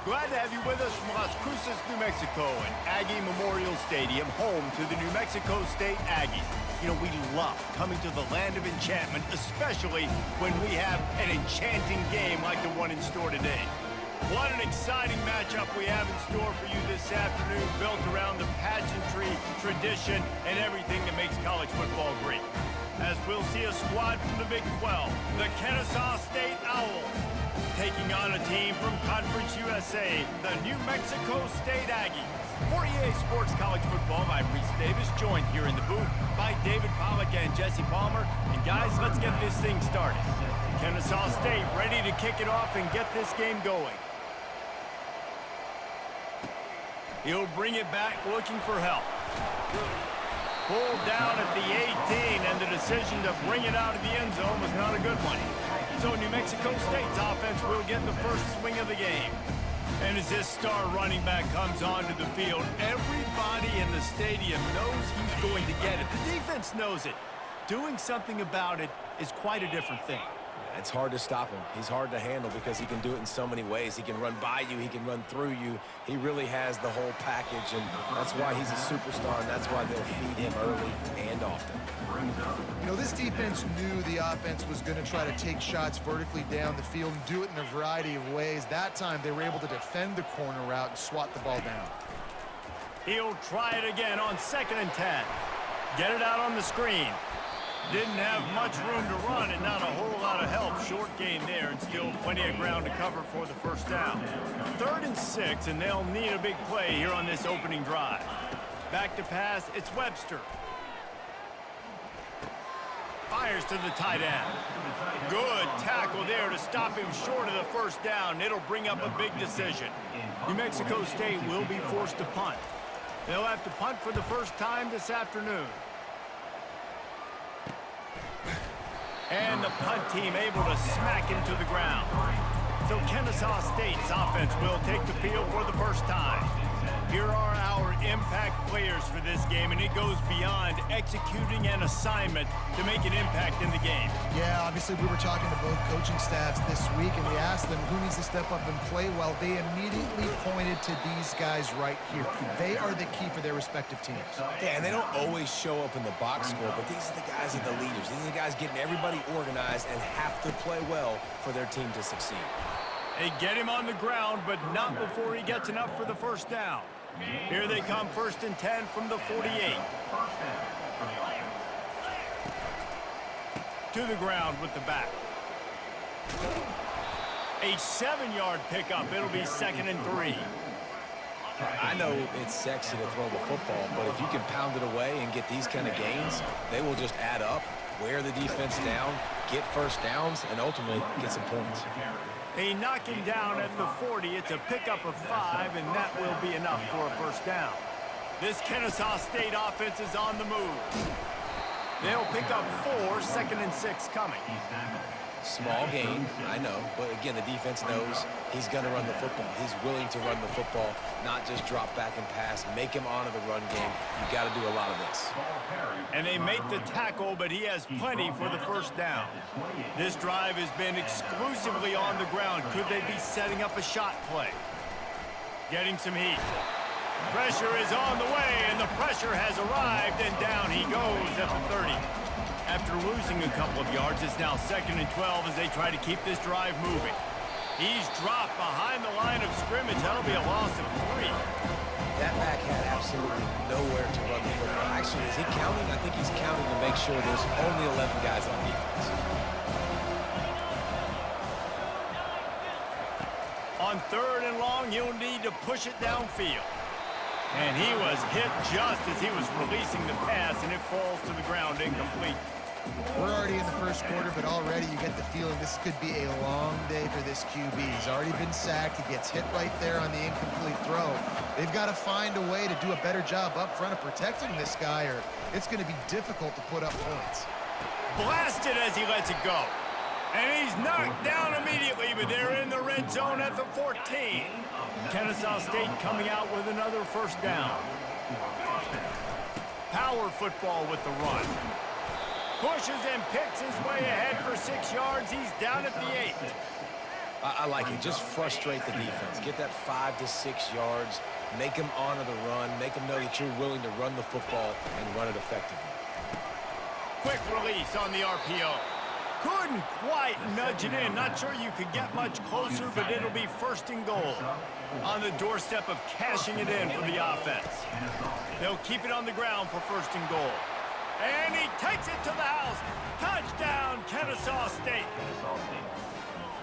Glad to have you with us from Las Cruces, New Mexico, and Aggie Memorial Stadium, home to the New Mexico State Aggies. You know, we love coming to the land of enchantment, especially when we have an enchanting game like the one in store today. What an exciting matchup we have in store for you this afternoon, built around the pageantry, tradition, and everything that makes college football great. As we'll see a squad from the Big 12, the Kennesaw State Owls, taking on a team from Conference USA, the New Mexico State Aggies. For EA Sports College Football, I'm Reese Davis, joined here in the booth by David Pollack and Jesse Palmer. And guys, let's get this thing started. Kennesaw State ready to kick it off and get this game going. He'll bring it back looking for help. Pulled down at the 18, and the decision to bring it out of the end zone was not a good one. So New Mexico State's offense will get the first swing of the game. And as this star running back comes onto the field, everybody in the stadium knows he's going to get it. The defense knows it. Doing something about it is quite a different thing. It's hard to stop him. He's hard to handle because he can do it in so many ways. He can run by you. He can run through you. He really has the whole package, and that's why he's a superstar, and that's why they'll feed him early and often. You know, this defense knew the offense was going to try to take shots vertically down the field and do it in a variety of ways. That time, they were able to defend the corner route and swat the ball down. He'll try it again on 2nd and 10. Get it out on the screen. Didn't have much room to run and not a whole lot of help. Short gain there and still plenty of ground to cover for the first down. 3rd and 6, and they'll need a big play here on this opening drive. Back to pass, it's Webster. Fires to the tight end. Good tackle there to stop him short of the first down. It'll bring up a big decision. New Mexico State will be forced to punt. They'll have to punt for the first time this afternoon. And the punt team able to smack him to the ground. So Kennesaw State's offense will take the field for the first time. Here are our impact players for this game, and it goes beyond executing an assignment to make an impact in the game. Yeah, obviously we were talking to both coaching staffs this week, and we asked them who needs to step up and play well. They immediately pointed to these guys right here. They are the key for their respective teams. Yeah, and they don't always show up in the box score, but these are the guys that are the leaders. These are the guys getting everybody organized and have to play well for their team to succeed. They get him on the ground, but not before he gets enough for the first down. Here they come, 1st and 10 from the 48. To the ground with the back. A 7-yard pickup. It'll be 2nd and 3. I know it's sexy to throw the football, but if you can pound it away and get these kind of gains, they will just add up, wear the defense down, get first downs, and ultimately get some points. They knock him down at the 40. It's a pickup of 5, and that will be enough for a first down. This Kennesaw State offense is on the move. They'll pick up 4, 2nd and 6 coming. Small gain, I know, but again, the defense knows he's going to run the football. He's willing to run the football, not just drop back and pass, make him honor the run game. You got to do a lot of this. And they make the tackle, but he has plenty for the first down. This drive has been exclusively on the ground. Could they be setting up a shot play? Getting some heat. Pressure is on the way, and the pressure has arrived, and down he goes at the 30. After losing a couple of yards, it's now 2nd and 12 as they try to keep this drive moving. He's dropped behind the line of scrimmage. That'll be a loss of 3. That back had absolutely nowhere to run the football. Actually, is he counting? I think he's counting to make sure there's only 11 guys on defense. On 3rd and long, he'll need to push it downfield. And he was hit just as he was releasing the pass, and it falls to the ground incomplete. We're already in the first quarter, but already you get the feeling this could be a long day for this QB. He's already been sacked. He gets hit right there on the incomplete throw. They've got to find a way to do a better job up front of protecting this guy, or it's going to be difficult to put up points. Blasted as he lets it go. And he's knocked down immediately, but they're in the red zone at the 14. Kennesaw State coming out with another first down. Power football with the run. Pushes and picks his way ahead for 6 yards. He's down at the 8. I like it. Just frustrate the defense. Get that 5 to 6 yards. Make them honor the run. Make them know that you're willing to run the football and run it effectively. Quick release on the RPO. Couldn't quite nudge it in. Not sure you could get much closer, but it'll be 1st and goal. On the doorstep of cashing it in for the offense. They'll keep it on the ground for 1st and goal. And he takes it to the house. Touchdown, Kennesaw State.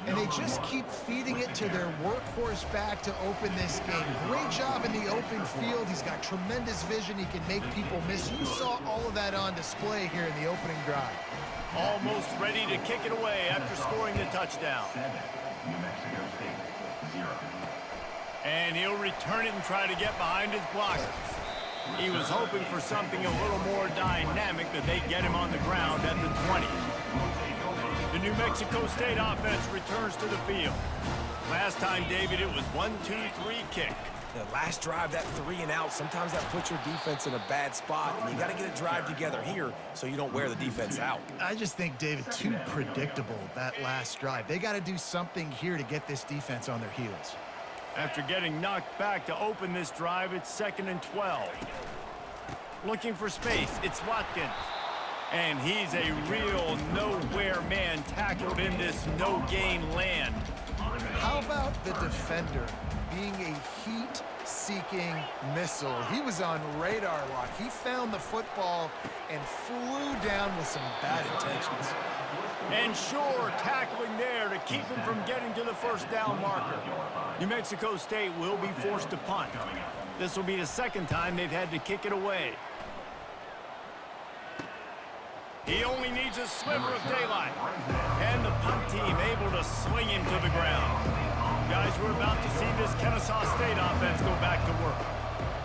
And they just keep feeding it to their workhorse back to open this game. Great job in the open field. He's got tremendous vision. He can make people miss. You saw all of that on display here in the opening drive. Almost ready to kick it away after scoring the touchdown. And he'll return it and try to get behind his blockers. He was hoping for something a little more dynamic, that they get him on the ground at the 20. The New Mexico State offense returns to the field. Last time, David, it was 1-2-3 kick. The last drive, that 3 and out, sometimes that puts your defense in a bad spot, and you got to get a drive together here so you don't wear the defense out. I just think, David, too predictable, that last drive. They got to do something here to get this defense on their heels. After getting knocked back to open this drive, it's 2nd and 12. Looking for space, it's Watkins. And he's a real nowhere man, tackled in this no-gain land. How about the defender being a heat-seeking missile? He was on radar lock. He found the football and flew down with some bad intentions. And sure, tackling there to keep him from getting to the 1st down marker. New Mexico State will be forced to punt. This will be the 2nd time they've had to kick it away. He only needs a sliver of daylight. And the punt team able to swing him to the ground. Guys, we're about to see this Kennesaw State offense go back to work.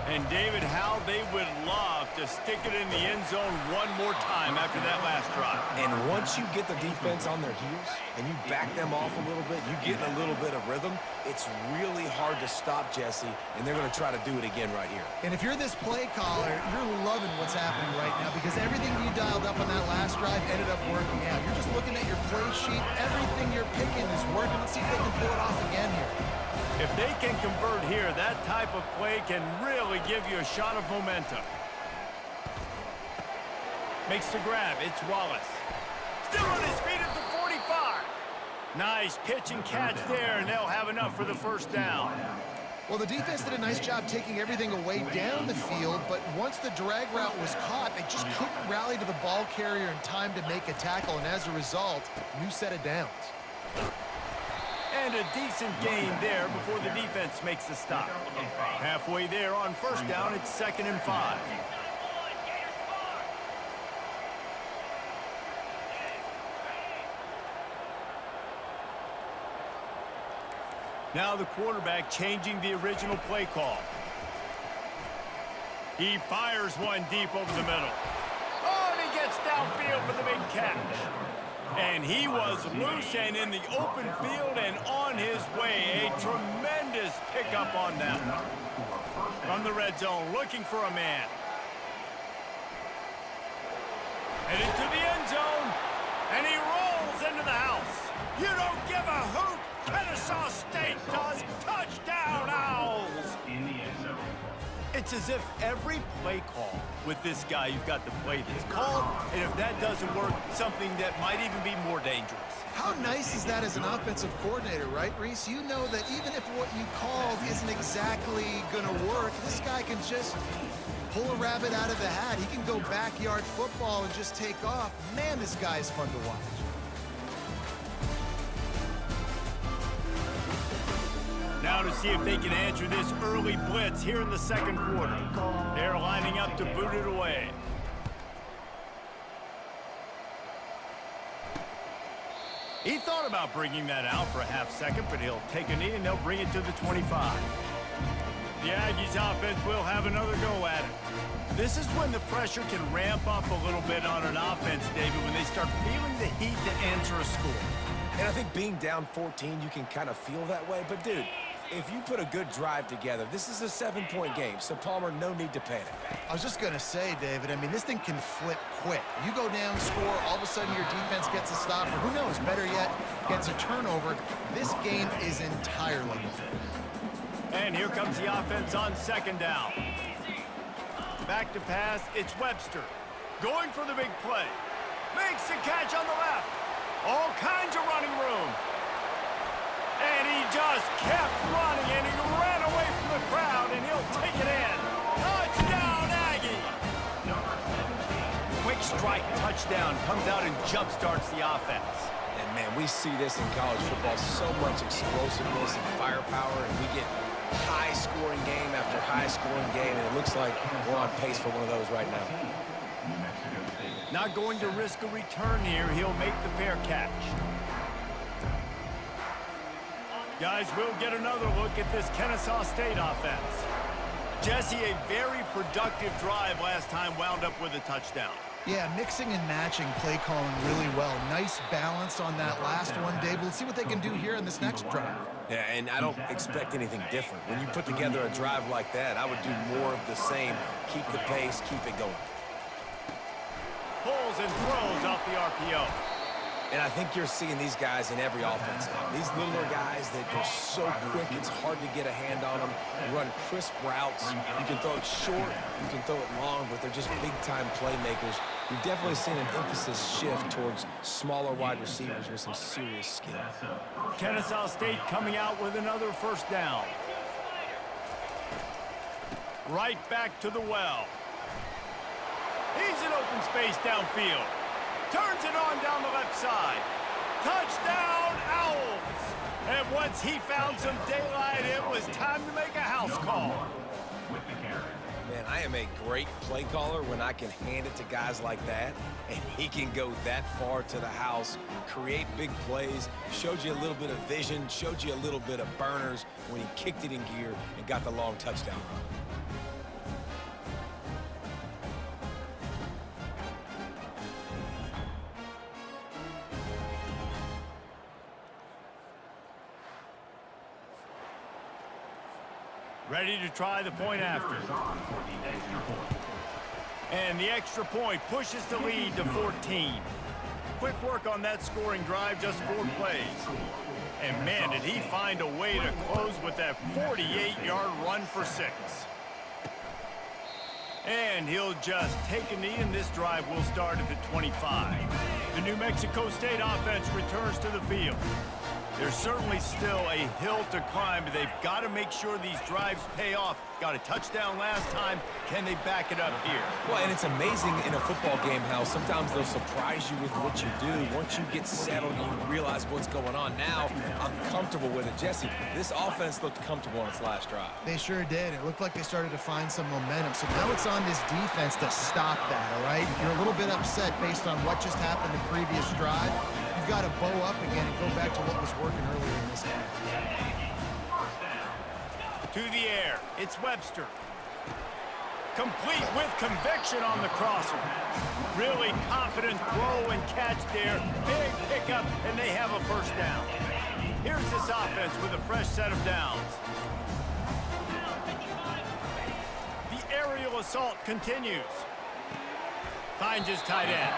And David, how they would love to stick it in the end zone one more time after that last drive. And once you get the defense on their heels and you back them off a little bit, you get a little bit of rhythm, it's really hard to stop, Jesse, and they're going to try to do it again right here. And if you're this play caller, you're loving what's happening right now, because everything you dialed up on that last drive ended up working out. You're just looking at your play sheet. Everything you're picking is working. Let's see if they can pull it off again here. If they can convert here, that type of play can really give you a shot of momentum. Makes the grab. It's Wallace. Still on his feet at the 45. Nice pitch and catch there, and they'll have enough for the 1st down. Well, the defense did a nice job taking everything away down the field, but once the drag route was caught, they just couldn't rally to the ball carrier in time to make a tackle, and as a result, new set of downs. And a decent gain there before the defense makes the stop. Halfway there on 1st down, it's 2nd and 5. Now the quarterback changing the original play call. He fires one deep over the middle. Oh, and he gets downfield for the big catch. And he was loose and in the open field and on his way. A tremendous pickup on that. From the red zone, looking for a man. And into the end zone. And he rolls into the house. You don't give a hoot. Kennesaw State does. Touchdown, Owls. It's as if every play call with this guy, you've got the play that's called, and if that doesn't work, something that might even be more dangerous. How nice is that as an offensive coordinator, right, Reese? You know that even if what you called isn't exactly going to work, this guy can just pull a rabbit out of the hat. He can go backyard football and just take off. Man, this guy is fun to watch. Now to see if they can answer this early blitz here in the 2nd quarter. They're lining up to boot it away. He thought about bringing that out for a half-second, but he'll take a knee and they'll bring it to the 25. The Aggies offense will have another go at it. This is when the pressure can ramp up a little bit on an offense, David, when they start feeling the heat to answer a score. And I think being down 14, you can kind of feel that way. But, dude, If you put a good drive together, this is a 7-point game, so Palmer, no need to panic. I was just going to say, David, I mean, this thing can flip quick. You go down, score, all of a sudden your defense gets a stop, or who knows, better yet, gets a turnover. This game is entirely different. And here comes the offense on second down. Back to pass, it's Webster. Going for the big play. Makes the catch on the left. All kinds of running room. And he just kept running, and he ran away from the crowd, and he'll take it in. Touchdown, Aggie! Quick strike touchdown comes out and jump-starts the offense. And, man, we see this in college football, so much explosiveness and firepower, and we get high-scoring game after high-scoring game, and it looks like we're on pace for one of those right now. Not going to risk a return here. He'll make the fair catch. Guys, we'll get another look at this Kennesaw State offense. Jesse, a very productive drive last time wound up with a touchdown. Yeah, mixing and matching play calling really well. Nice balance on that last one, Dave. Let's see what they can do here in this next drive. Yeah, and I don't expect anything different. When you put together a drive like that, I would do more of the same. Keep the pace, keep it going. Pulls and throws off the RPO. And I think you're seeing these guys in every offense now. These littler guys that are so quick, it's hard to get a hand on them. They run crisp routes. You can throw it short, you can throw it long, but they're just big-time playmakers. You've definitely seen an emphasis shift towards smaller wide receivers with some serious skill. Kennesaw State coming out with another first down. Right back to the well. He's in open space downfield. Turns it on down the left side. Touchdown, Owls! And once he found some daylight, it was time to make a house call. Man, I am a great play caller when I can hand it to guys like that, and he can go that far to the house, create big plays, showed you a little bit of vision, showed you a little bit of burners when he kicked it in gear and got the long touchdown run. Ready to try the point after. And the extra point pushes the lead to 14. Quick work on that scoring drive, just 4 plays. And man, did he find a way to close with that 48-yard run for 6. And he'll just take a knee, and this drive will start at the 25. The New Mexico State offense returns to the field. There's certainly still a hill to climb, but they've got to make sure these drives pay off. Got a touchdown last time. Can they back it up here? Well, and it's amazing in a football game how sometimes they'll surprise you with what you do. Once you get settled, you realize what's going on. Now, I'm comfortable with it. Jesse, this offense looked comfortable on its last drive. They sure did. It looked like they started to find some momentum. So now it's on this defense to stop that, all right? You're a little bit upset based on what just happened the previous drive. You've got to bow up again and go back to what was working earlier in this game. To the air, it's Webster. Complete with conviction on the crosser. Really confident throw and catch there. Big pickup, and they have a first down. Here's this offense with a fresh set of downs. The aerial assault continues. Finds his tight end.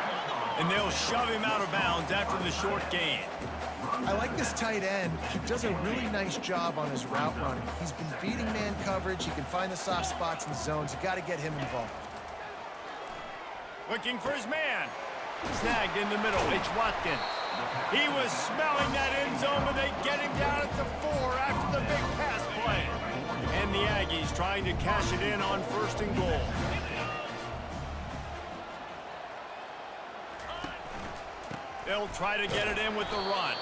And they'll shove him out of bounds after the short gain. I like this tight end. He does a really nice job on his route running. He's been beating man coverage. He can find the soft spots in zones. You got to get him involved. Looking for his man. Snagged in the middle. It's Watkins. He was smelling that end zone, but they get him down at the 4 after the big pass play. And the Aggies trying to cash it in on 1st and goal. They'll try to get it in with the run.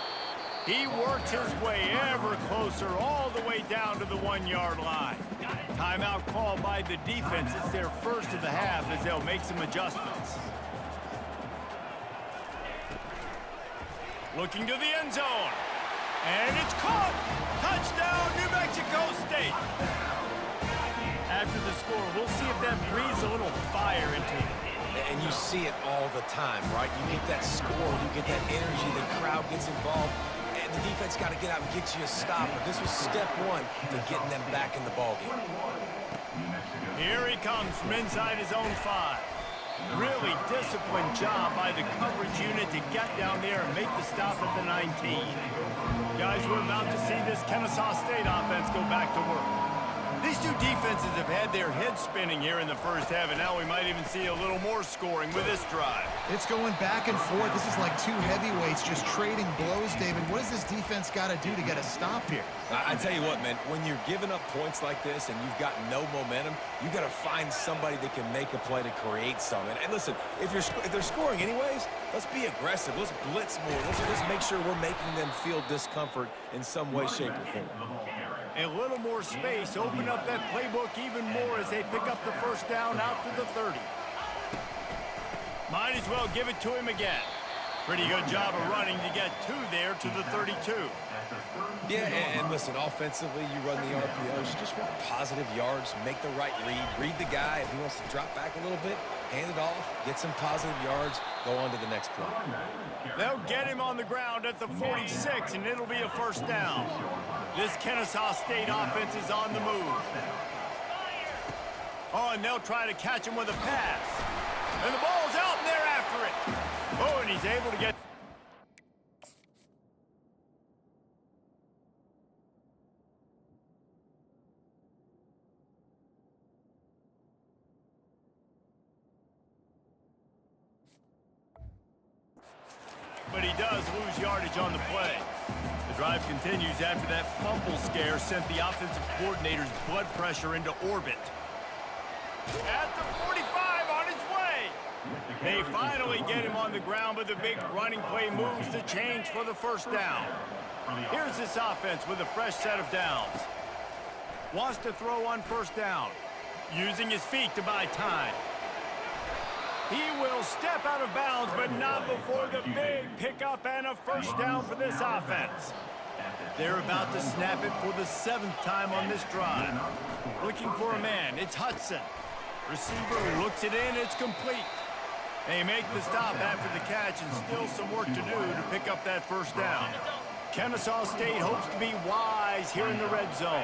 He works his way ever closer all the way down to the 1-yard line. Timeout called by the defense. It's their first of the half as they'll make some adjustments. Looking to the end zone. And it's caught. Touchdown, New Mexico State. After the score, we'll see if that breathes a little fire into it. And you see it all the time, right? You get that score, you get that energy, the crowd gets involved, and and the defense got to get out and get you a stop. But this was step one to getting them back in the ballgame. Here he comes from inside his own 5. Really disciplined job by the coverage unit to get down there and make the stop at the 19. Guys, we're about to see this Kennesaw State offense go back to work. These two defenses have had their heads spinning here in the first half, and now we might even see a little more scoring with this drive. It's going back and forth. This is like two heavyweights just trading blows, David. What does this defense got to do to get a stop here? I tell you what, man, when you're giving up points like this and you've got no momentum, you got to find somebody that can make a play to create something. And listen, if they're scoring anyways, let's be aggressive. Let's blitz more. Let's make sure we're making them feel discomfort in some way, shape, or form. A little more space, open up that playbook even more as they pick up the first down out to the 30. Might as well give it to him again. Pretty good job of running to get 2 there to the 32. Yeah, and listen, offensively, you run the RPOs. You just want positive yards, make the right read the guy. If he wants to drop back a little bit, hand it off, get some positive yards, go on to the next play. They'll get him on the ground at the 46, and it'll be a first down. This Kennesaw State offense is on the move. Oh, and they'll try to catch him with a pass. And the ball's out, and they're after it. Oh, and he's able to get... But he does lose yardage on the play. The drive continues after that fumble scare sent the offensive coordinator's blood pressure into orbit. At the 45 on his way. They finally get him on the ground, but the big running play moves the chains for the first down. Here's this offense with a fresh set of downs. Wants to throw on first down, using his feet to buy time. He will step out of bounds, but not before the big pickup and a first down for this offense. They're about to snap it for the 7th time on this drive. Looking for a man, it's Hudson. Receiver looks it in, it's complete. They make the stop after the catch, and still some work to do to pick up that first down. Kennesaw State hopes to be wise here in the red zone.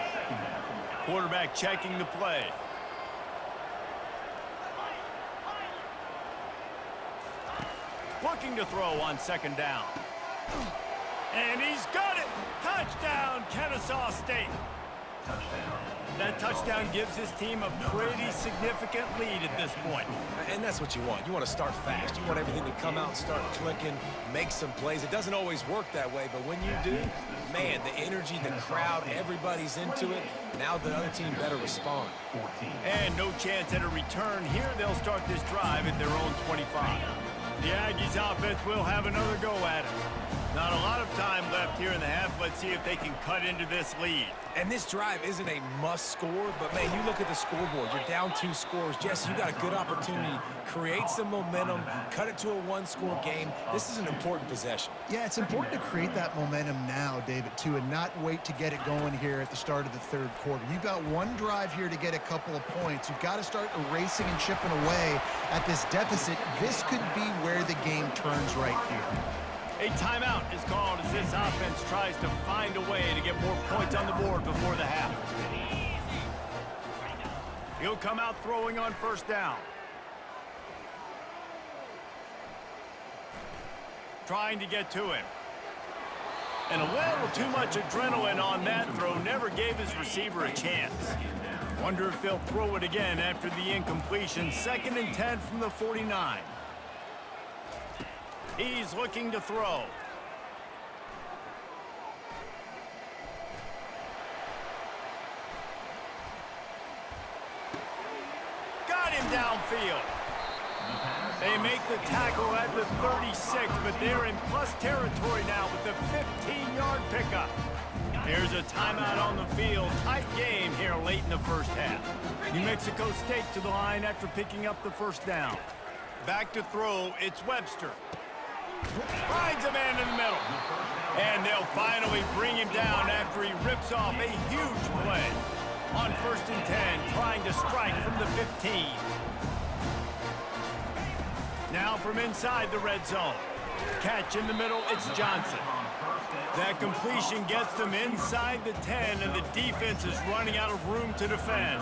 Quarterback checking the play. Looking to throw on second down. And he's got it! Touchdown, Kennesaw State! That touchdown gives his team a pretty significant lead at this point. And that's what you want. You want to start fast. You want everything to come out and start clicking, make some plays. It doesn't always work that way, but when you do, man, the energy, the crowd, everybody's into it. Now the other team better respond. And no chance at a return. Here they'll start this drive at their own 25. The Aggies offense will have another go at it. Not a lot of time left here in the half. Let's see if they can cut into this lead. And this drive isn't a must score, but man, you look at the scoreboard. You're down 2 scores. Jesse, you got a good opportunity. Create some momentum. Cut it to a 1-score game. This is an important possession. Yeah, it's important to create that momentum now, David, too, and not wait to get it going here at the start of the 3rd quarter. You've got one drive here to get a couple of points. You've got to start erasing and chipping away at this deficit. This could be where the game turns right here. A timeout is called as this offense tries to find a way to get more points on the board before the half. He'll come out throwing on first down. Trying to get to him. And a little too much adrenaline on that throw never gave his receiver a chance. Wonder if they'll throw it again after the incompletion. 2nd and 10 from the 49. He's looking to throw. Got him downfield. They make the tackle at the 36, but they're in plus territory now with the 15-yard pickup. Here's a timeout on the field. Tight game here late in the first half. New Mexico State to the line after picking up the first down. Back to throw, it's Webster. Finds a man in the middle. And they'll finally bring him down after he rips off a huge play. On 1st and 10, trying to strike from the 15. Now from inside the red zone. Catch in the middle, it's Johnson. That completion gets them inside the 10, and the defense is running out of room to defend.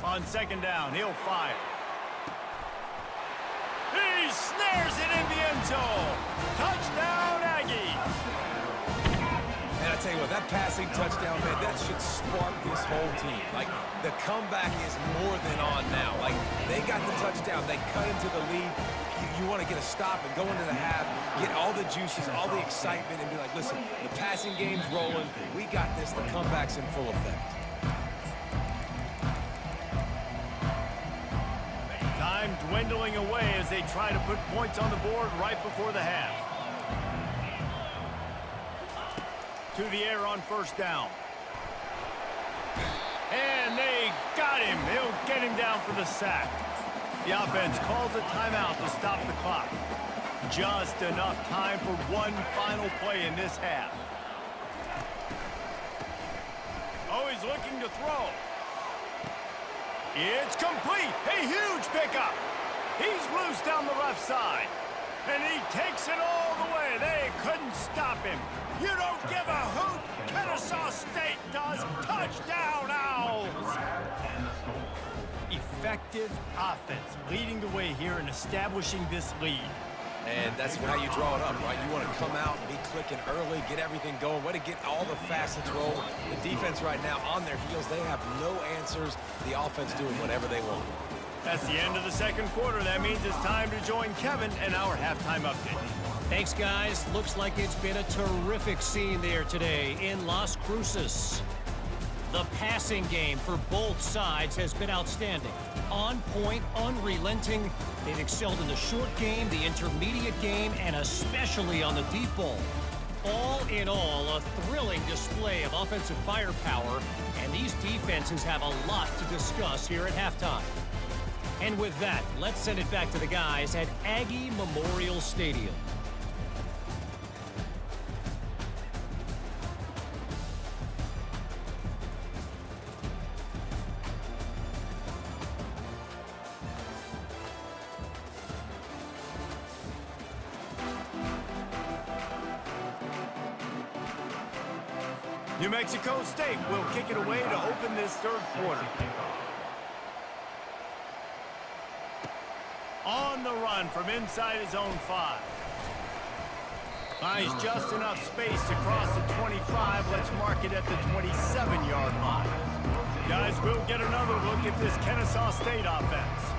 On second down, he'll fire. He snares it in the end zone. Touchdown, Aggies. And I tell you what, that passing touchdown, man, that should spark this whole team. Like, the comeback is more than on now. Like, they got the touchdown. They cut into the lead. You want to get a stop and go into the half, get all the juices, all the excitement, and be like, listen, the passing game's rolling. We got this. The comeback's in full effect. Time dwindling away as they try to put points on the board right before the half. To the air on first down. And they got him. They'll get him down for the sack. The offense calls a timeout to stop the clock. Just enough time for one final play in this half. Oh, he's looking to throw. It's complete. A huge pickup. He's loose down the left side. And he takes it all the way. They couldn't stop him. You don't give a hoot. Kennesaw State does. Touchdown, Owls. Effective offense leading the way here and establishing this lead. And that's how you draw it up, right? You want to come out and be clicking early, get everything going, way to get all the facets rolling. The defense right now on their heels, they have no answers. The offense doing whatever they want. That's the end of the second quarter. That means it's time to join Kevin and our halftime update. Thanks, guys. Looks like it's been a terrific scene there today in Las Cruces. The passing game for both sides has been outstanding. On point, unrelenting. They've excelled in the short game, the intermediate game, and especially on the deep ball. All in all, a thrilling display of offensive firepower, and these defenses have a lot to discuss here at halftime. And with that, let's send it back to the guys at Aggie Memorial Stadium. New Mexico State will kick it away to open this third quarter. On the run from inside his own 5. Finds just enough space to cross the 25. Let's mark it at the 27-yard line. Guys, we'll get another look at this Kennesaw State offense.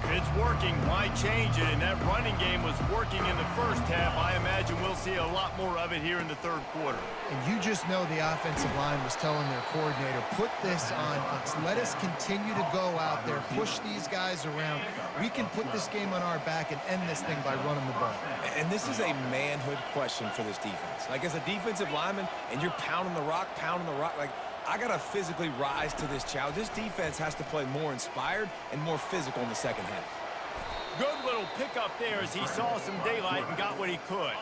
If it's working, why change it? And that running game was working in the first half. I imagine we'll see a lot more of it here in the third quarter. And you just know the offensive line was telling their coordinator, put this on us. Let us continue to go out there, push these guys around. We can put this game on our back and end this thing by running the ball. And this is a manhood question for this defense. Like, as a defensive lineman, and you're pounding the rock, like, I got to physically rise to this challenge. This defense has to play more inspired and more physical in the second half. Good little pickup there as he saw some daylight and got what he could.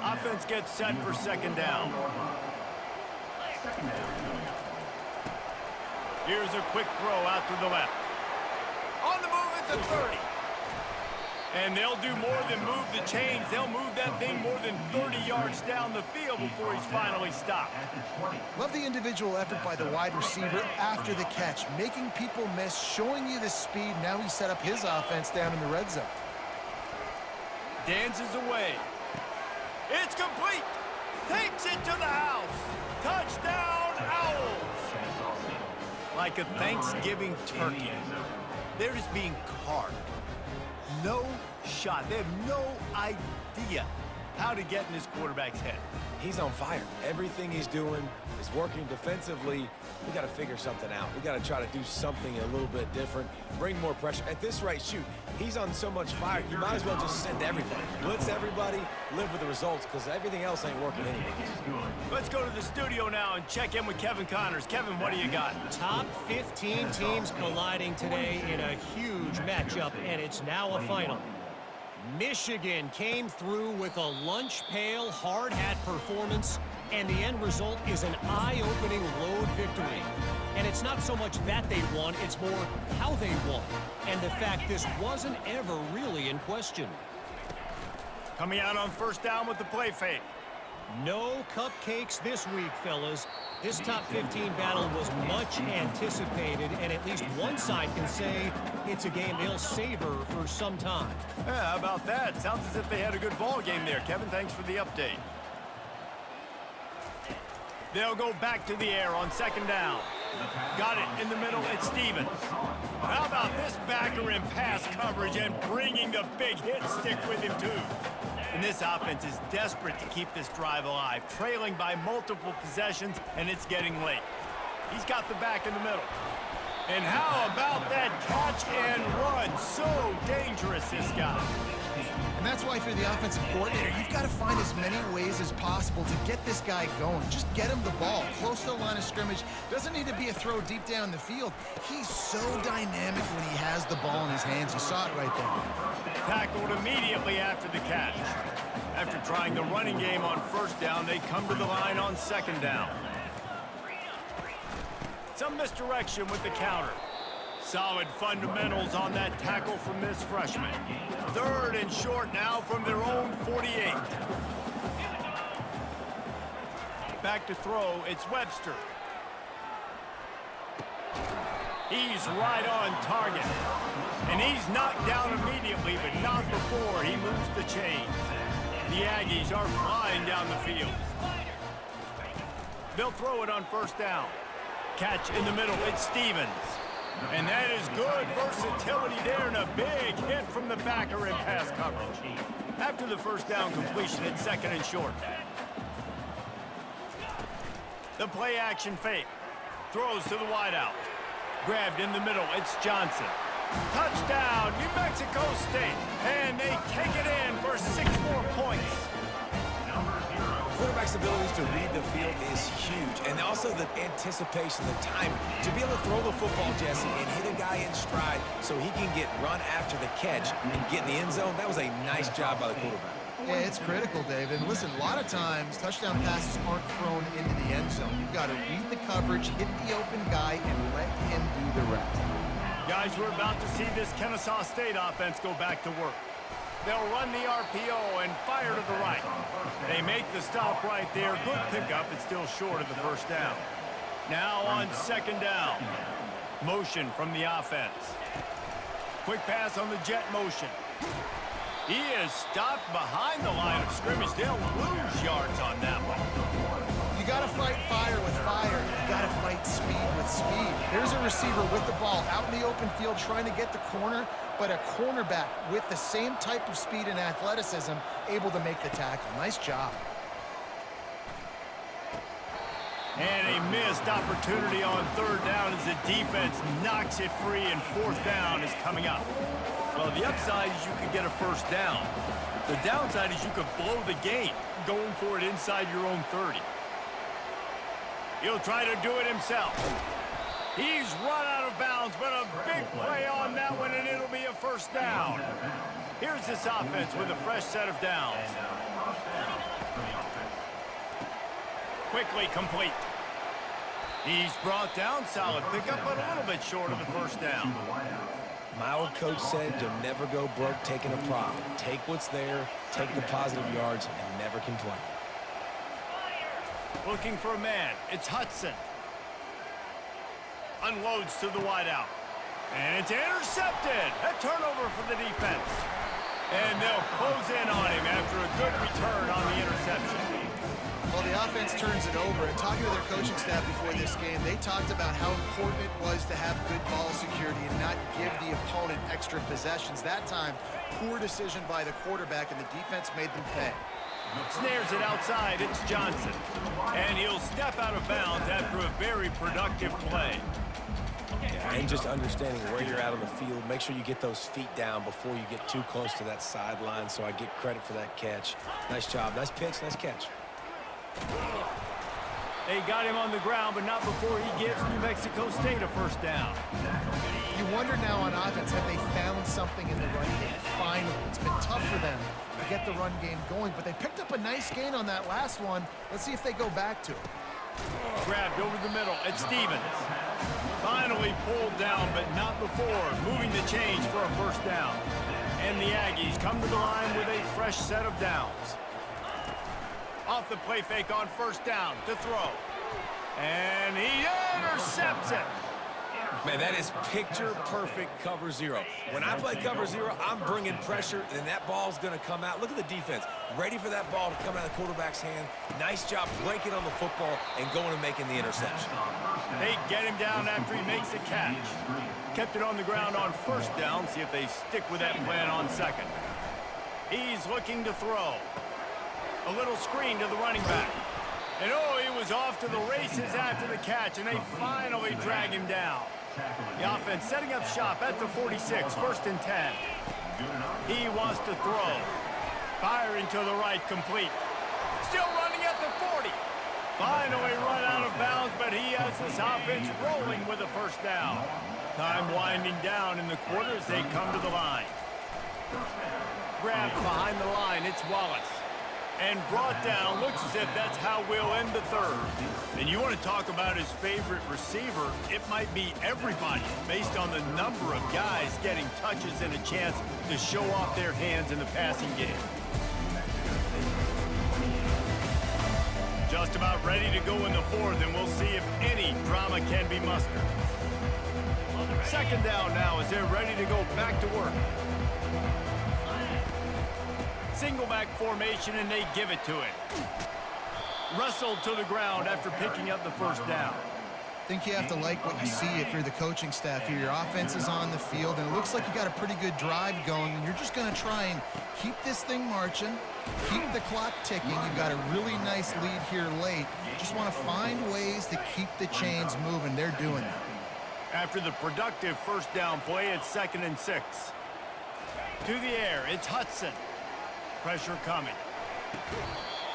Offense gets set for second down. Here's a quick throw out to the left. On the move at the 30. And they'll do more than move the chains. They'll move that thing more than 30 yards down the field before he's finally stopped. Love the individual effort by the wide receiver after the catch, making people miss, showing you the speed. Now he set up his offense down in the red zone. Dances away. It's complete. Takes it to the house. Touchdown, Owls. Like a Thanksgiving turkey. They're just being carved. No shot. They have no idea how to get in this quarterback's head. He's on fire. Everything he's doing is working defensively. We got to figure something out. We got to try to do something a little bit different, bring more pressure. At this rate, shoot, he's on so much fire, you might as well just send everybody. Blitz everybody, live with the results, because everything else ain't working anyways. Let's go to the studio now and check in with Kevin Connors. Kevin, what do you got? Top 15 teams colliding today in a huge matchup, and it's now a final. Michigan came through with a lunch pail, hard hat performance, and the end result is an eye-opening road victory. And it's not so much that they won, it's more how they won, and the fact this wasn't ever really in question. Coming out on first down with the play fake. No cupcakes this week, fellas. This top 15 battle was much anticipated, and at least one side can say it's a game they'll savor for some time. Yeah, how about that? Sounds as if they had a good ball game there. Kevin, thanks for the update. They'll go back to the air on second down. Got it in the middle. It's Stevens. How about this backer in pass coverage and bringing the big hit stick with him, too? And this offense is desperate to keep this drive alive, trailing by multiple possessions, and it's getting late. He's got the back in the middle. And how about that catch and run? So dangerous, this guy. And that's why for the offensive coordinator, you've got to find as many ways as possible to get this guy going. Just get him the ball close to the line of scrimmage. Doesn't need to be a throw deep down the field. He's so dynamic when he has the ball in his hands. You saw it right there. Tackled immediately after the catch. After trying the running game on first down, they come to the line on second down. Some misdirection with the counter. Solid fundamentals on that tackle from this freshman. Third and short now from their own 48. Back to throw, it's Webster. He's right on target. And he's knocked down immediately, but not before he moves the chains. The Aggies are flying down the field. They'll throw it on first down. Catch in the middle, it's Stevens. And that is good versatility there, and a big hit from the backer in pass coverage. After the first down completion, it's second and short. The play action fake. Throws to the wideout. Grabbed in the middle, it's Johnson. Touchdown, New Mexico State. And they take it in for 6 more points. Quarterback's ability to read the field is huge, and also the anticipation, the time to be able to throw the football, Jesse, and hit a guy in stride so he can get run after the catch and get in the end zone. That was a nice job by the quarterback. Yeah, it's critical, Dave. And listen, a lot of times touchdown passes aren't thrown into the end zone. You've got to read the coverage, hit the open guy, and let him do the rest. Guys, we're about to see this Kennesaw State offense go back to work. They'll run the RPO and fire to the right. They make the stop right there. Good pickup. It's still short of the first down. Now on second down. Motion from the offense. Quick pass on the jet motion. He is stopped behind the line of scrimmage. They'll lose yards on that one. You got to fight fire with fire. You got to fight speed with speed. There's a receiver with the ball out in the open field trying to get the corner, but a cornerback with the same type of speed and athleticism able to make the tackle. Nice job. And a missed opportunity on third down as the defense knocks it free, and fourth down is coming up. Well, the upside is you could get a first down. The downside is you could blow the game going for it inside your own 30. He'll try to do it himself. He's run out of bounds, but a big play on that one, and it'll be a first down. Here's this offense with a fresh set of downs. Quickly complete. He's brought down, solid pickup, but a little bit short of the first down. My old coach said you'll never go broke taking a profit. Take what's there, take the positive yards, and never complain. Looking for a man. It's Hudson. Unloads to the wideout. And it's intercepted. A turnover for the defense. And they'll close in on him after a good return on the interception. Well, the offense turns it over. And talking to their coaching staff before this game, they talked about how important it was to have good ball security and not give the opponent extra possessions. That time, poor decision by the quarterback, and the defense made them pay. Snares it outside. It's Johnson. And he'll step out of bounds after a very productive play. Yeah, and just understanding where you're at on the field. Make sure you get those feet down before you get too close to that sideline, so I get credit for that catch. Nice job. Nice pitch. Nice catch. They got him on the ground, but not before he gives New Mexico State a first down. You wonder now on offense, have they found something in the run game? Finally, it's been tough for them to get the run game going, but they picked up a nice gain on that last one. Let's see if they go back to it. Grabbed over the middle. It's Stevens. Finally pulled down, but not before moving the chains for a first down. And And the Aggies come to the line with a fresh set of downs. Off the play fake on first down to throw. And he intercepts it. Man, that is picture-perfect cover zero. When I play cover zero, I'm bringing pressure, and that ball's going to come out. Look at the defense. Ready for that ball to come out of the quarterback's hand. Nice job breaking on the football and going and making the interception. They get him down after he makes the catch. Kept it on the ground on first down. See if they stick with that plan on second. He's looking to throw. A little screen to the running back. And oh, he was off to the races after the catch, and they finally drag him down. The offense setting up shop at the 46, first and 10. He wants to throw. Firing to the right, complete. Still running at the 40. Finally run out of bounds, but he has this offense rolling with a first down. Time winding down in the quarter as they come to the line. Grabbed behind the line, it's Wallace. And brought down, looks as if that's how we'll end the third. And you want to talk about his favorite receiver, it might be everybody, based on the number of guys getting touches and a chance to show off their hands in the passing game. Just about ready to go in the fourth, and we'll see if any drama can be mustered. Second down now as they're ready to go back to work. Single back formation, and they give it to him. Wrestled to the ground after picking up the first down. I think you have to like what you see if you're the coaching staff here. Your offense is on the field, and it looks like you got a pretty good drive going, and you're just going to try and keep this thing marching, keep the clock ticking. You've got a really nice lead here late. Just want to find ways to keep the chains moving. They're doing that. After the productive first down play, it's 2nd and 6. To the air, it's Hudson. Pressure coming.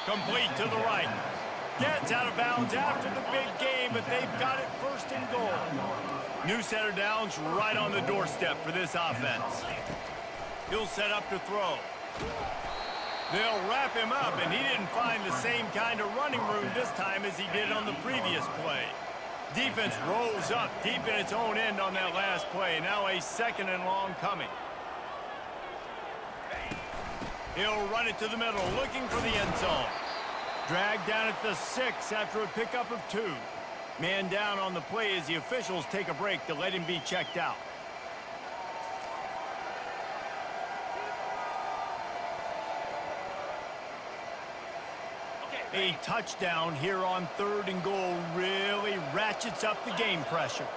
Complete to the right. Gets out of bounds after the big game, but they've got it first and goal. New set of downs right on the doorstep for this offense. He'll set up to throw. They'll wrap him up, and he didn't find the same kind of running room this time as he did on the previous play. Defense rose up deep in its own end on that last play. Now a 2nd and long coming. He'll run it to the middle, looking for the end zone. Dragged down at the 6 after a pickup of 2. Man down on the play as the officials take a break to let him be checked out. A touchdown here on 3rd and goal really ratchets up the game pressure.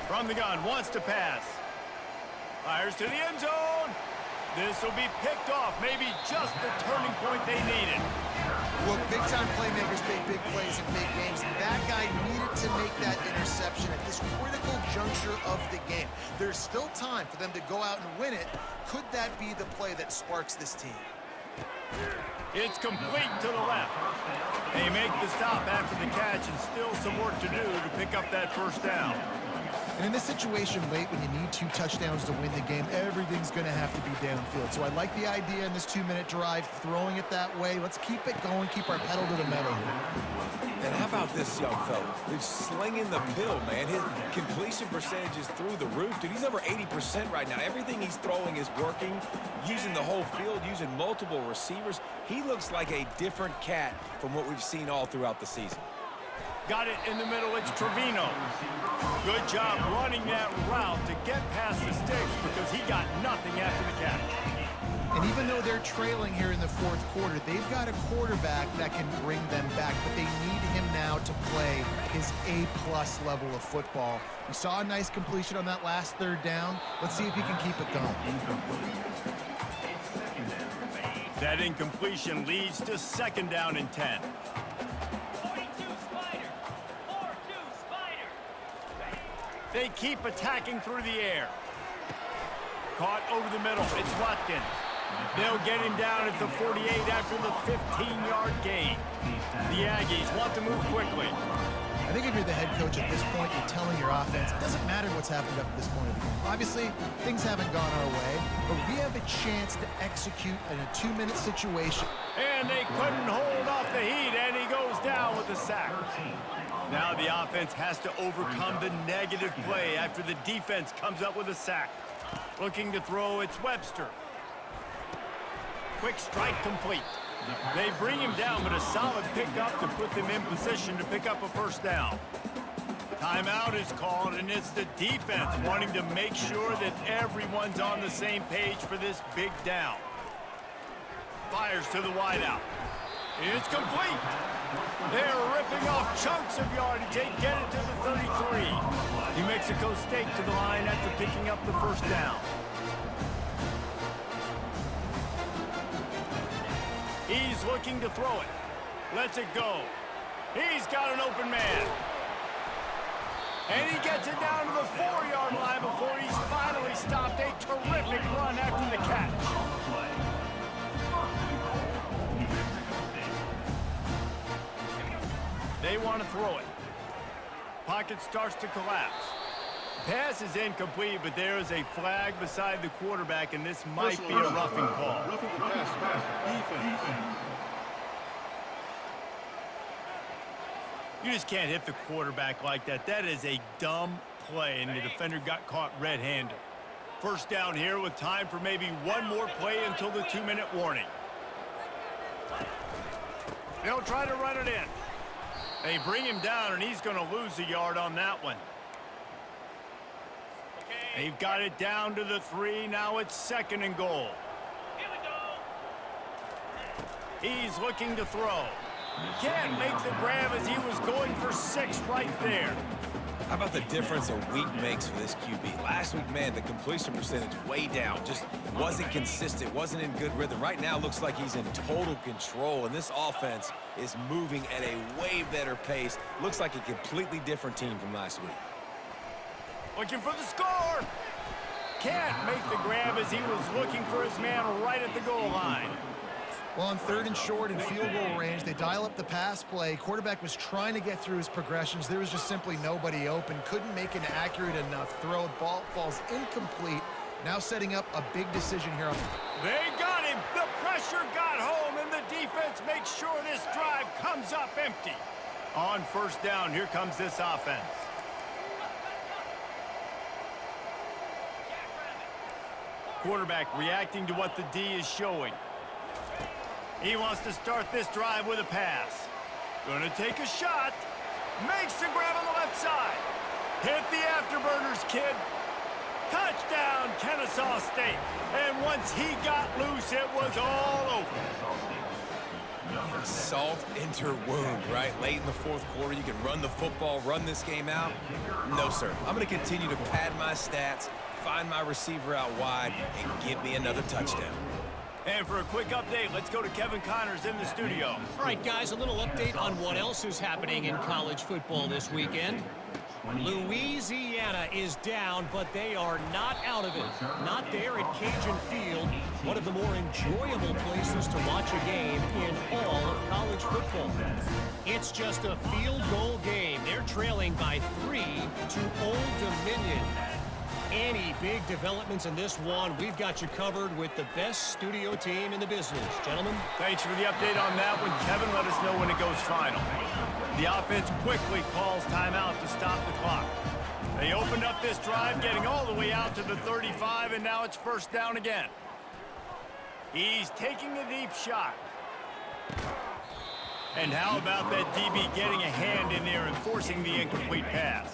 From the gun, wants to pass. Fires to the end zone. This will be picked off, maybe just the turning point they needed. Well, big-time playmakers make big plays in big games. That guy needed to make that interception at this critical juncture of the game. There's still time for them to go out and win it. Could that be the play that sparks this team? It's complete to the left. They make the stop after the catch, and still some work to do to pick up that first down. And in this situation late, when you need 2 touchdowns to win the game, everything's going to have to be downfield. So I like the idea in this 2-minute drive, throwing it that way. Let's keep it going, keep our pedal to the metal here. And how about this young fella? He's slinging the pill, man. His completion percentage is through the roof. Dude, he's over 80% right now. Everything he's throwing is working, using the whole field, using multiple receivers. He looks like a different cat from what we've seen all throughout the season. Got it in the middle, it's Trevino. Good job running that route to get past the sticks because he got nothing after the catch. And even though they're trailing here in the 4th quarter, they've got a quarterback that can bring them back, but they need him now to play his A+ level of football. We saw a nice completion on that last 3rd down. Let's see if he can keep it going. That incompletion leads to 2nd down and 10. They keep attacking through the air. Caught over the middle. It's Watkins. They'll get him down at the 48 after the 15-yard gain. The Aggies want to move quickly. I think if you're the head coach at this point, you're telling your offense, it doesn't matter what's happened up to this point of the game. Obviously, things haven't gone our way, but we have a chance to execute in a 2-minute situation. And they couldn't hold off the heat, and he goes down with the sack. Now the offense has to overcome the negative play after the defense comes up with a sack. Looking to throw, it's Webster. Quick strike complete. They bring him down, but a solid pickup to put them in position to pick up a first down. Timeout is called, and it's the defense wanting to make sure that everyone's on the same page for this big down. Fires to the wideout. It's complete. They're ripping off chunks of yardage. They get it to the 33. New Mexico State to the line after picking up the first down. He's looking to throw it. Lets it go. He's got an open man. And he gets it down to the 4-yard line before he's finally stopped. A terrific run after the catch. They want to throw it. Pocket starts to collapse. Pass is incomplete, but there is a flag beside the quarterback, and this might be a roughing call. You just can't hit the quarterback like that. That is a dumb play, and the defender got caught red-handed. First down here with time for maybe one more play until the 2-minute warning. They'll try to run it in. They bring him down, and he's going to lose a yard on that one. They've got it down to the 3. Now it's 2nd and goal. He's looking to throw. Can't make the grab as he was going for 6 right there. How about the difference a week makes for this QB? Last week, man, the completion percentage way down. Just wasn't consistent, wasn't in good rhythm. Right now, looks like he's in total control, and this offense is moving at a way better pace. Looks like a completely different team from last week. Looking for the score. Can't make the grab as he was looking for his man right at the goal line. Well, on 3rd and short in field goal range, they dial up the pass play. Quarterback was trying to get through his progressions. There was just simply nobody open. Couldn't make an accurate enough throw. Ball falls incomplete. Now setting up a big decision here. They got him. The pressure got home, and the defense makes sure this drive comes up empty. On first down, here comes this offense. Quarterback reacting to what the D is showing. He wants to start this drive with a pass. Gonna take a shot. Makes the grab on the left side. Hit the afterburners, kid. Touchdown, Kennesaw State. And once he got loose, it was all over. Salt into wound, right? Late in the 4th quarter, you can run the football, run this game out. No, sir. I'm going to continue to pad my stats, find my receiver out wide, and give me another touchdown. And for a quick update, let's go to Kevin Connors in the studio. All right, guys, a little update on what else is happening in college football this weekend. Louisiana is down, but they are not out of it. Not there at Cajun Field, one of the more enjoyable places to watch a game in all of college football. It's just a field goal game. They're trailing by 3 to Old Dominion. Any big developments in this one, we've got you covered with the best studio team in the business. Gentlemen. Thanks for the update on that one. Kevin, let us know when it goes final. The offense quickly calls timeout to stop the clock. They opened up this drive, getting all the way out to the 35, and now it's first down again. He's taking a deep shot. And how about that DB getting a hand in there and forcing the incomplete pass?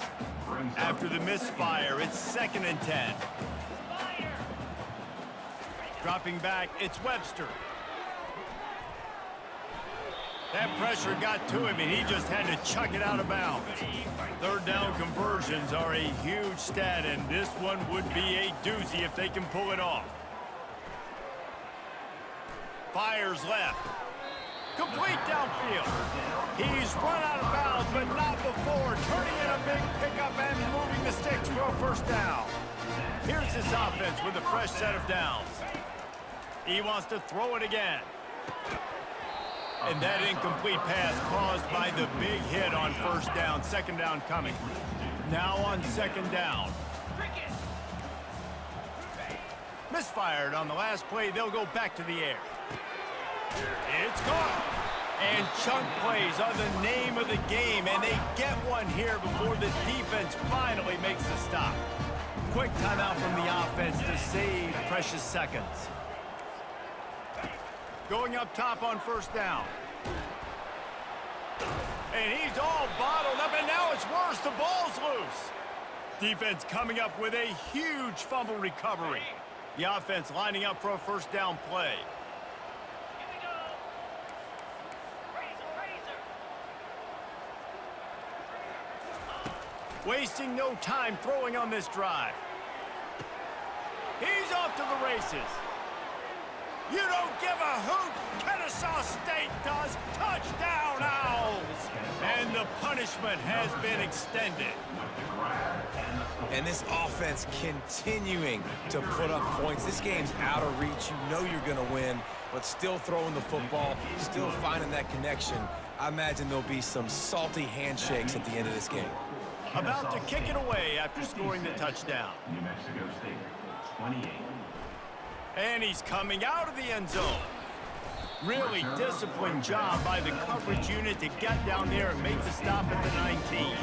After the misfire, it's 2nd and 10. Dropping back, it's Webster. That pressure got to him, and he just had to chuck it out of bounds. 3rd down conversions are a huge stat, and this one would be a doozy if they can pull it off. Fires left. Complete downfield. He's run out of bounds, but not before turning in a big pickup and moving the sticks for a first down. Here's this offense with a fresh set of downs. He wants to throw it again. And that incomplete pass caused by the big hit on first down. 2nd down coming. Now on 2nd down. Misfired on the last play. They'll go back to the air. It's caught. And chunk plays are the name of the game, and they get one here before the defense finally makes the stop. quick timeout from the offense to save precious seconds. Going up top on first down. And he's all bottled up, and now it's worse. The ball's loose. Defense coming up with a huge fumble recovery. The offense lining up for a first down play. Wasting no time throwing on this drive. He's off to the races. You don't give a hoot. Kennesaw State does. Touchdown, Owls. And the punishment has been extended. And this offense continuing to put up points. This game's out of reach. You know you're going to win, but still throwing the football, still finding that connection. I imagine there'll be some salty handshakes at the end of this game. About to kick it away after scoring the touchdown. New Mexico State, 28. And he's coming out of the end zone. Really disciplined job by the coverage unit to get down there and make the stop at the 19.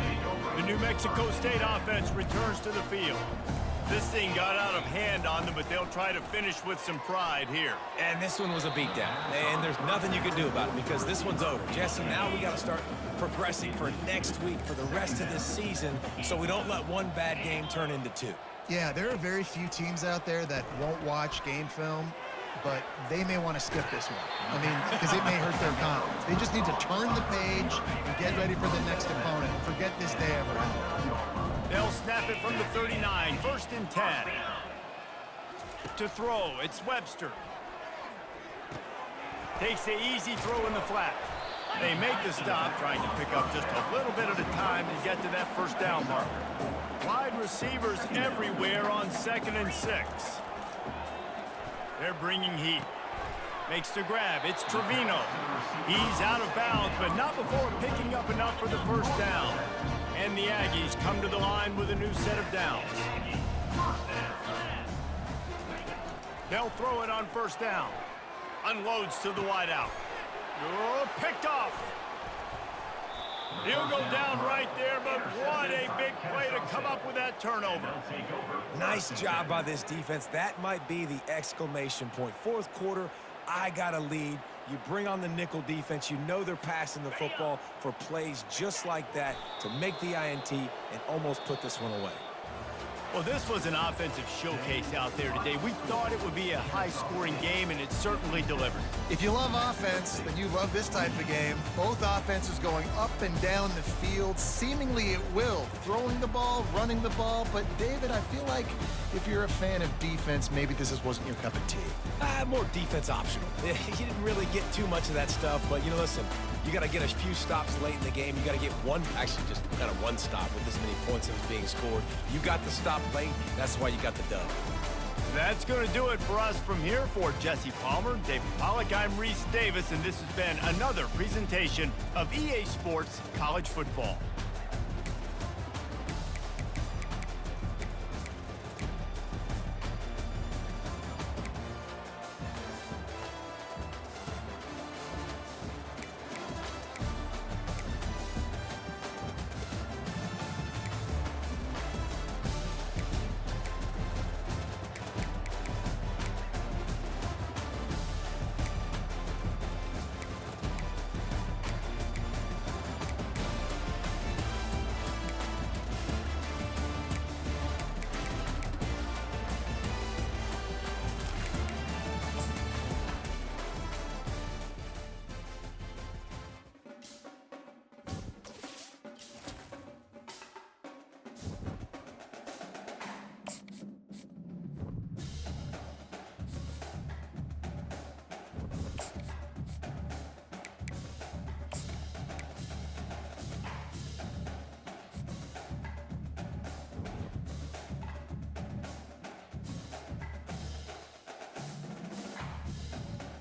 The New Mexico State offense returns to the field. This thing got out of hand on them, but they'll try to finish with some pride here. And this one was a beatdown. And there's nothing you can do about it because this one's over. Jesse, now we got to start progressing for next week, for the rest of this season, so we don't let one bad game turn into two. Yeah, there are very few teams out there that won't watch game film, but they may want to skip this one. I mean, because it may hurt their confidence. They just need to turn the page and get ready for the next opponent. Forget this day ever happened. They'll snap it from the 39, first and 10. To throw, it's Webster. Takes the easy throw in the flat. They make the stop, trying to pick up just a little bit at a time to get to that first down marker. Wide receivers everywhere on 2nd and 6. They're bringing heat. Makes the grab. It's Trevino. He's out of bounds, but not before picking up enough for the first down. And the Aggies come to the line with a new set of downs. They'll throw it on first down. Unloads to the wideout. Oh, picked off. He'll go down right there, but what a big play to come up with that turnover. Nice job by this defense. That might be the exclamation point. Fourth quarter, I got a lead. You bring on the nickel defense. You know they're passing the football for plays just like that to make the INT and almost put this one away. Well, this was an offensive showcase out there today. We thought it would be a high-scoring game, and it certainly delivered. If you love offense, then you love this type of game. Both offenses going up and down the field, seemingly at will. Throwing the ball, running the ball. But, David, I feel like if you're a fan of defense, maybe this wasn't your cup of tea. More defense optional. You didn't really get too much of that stuff, but, listen, you got to get a few stops late in the game. You got to get actually just kind of one stop with this many points that was being scored. You got the stop late. That's why you got the dub. That's going to do it for us from here. For Jesse Palmer, David Pollack, I'm Reese Davis, and this has been another presentation of EA Sports College Football.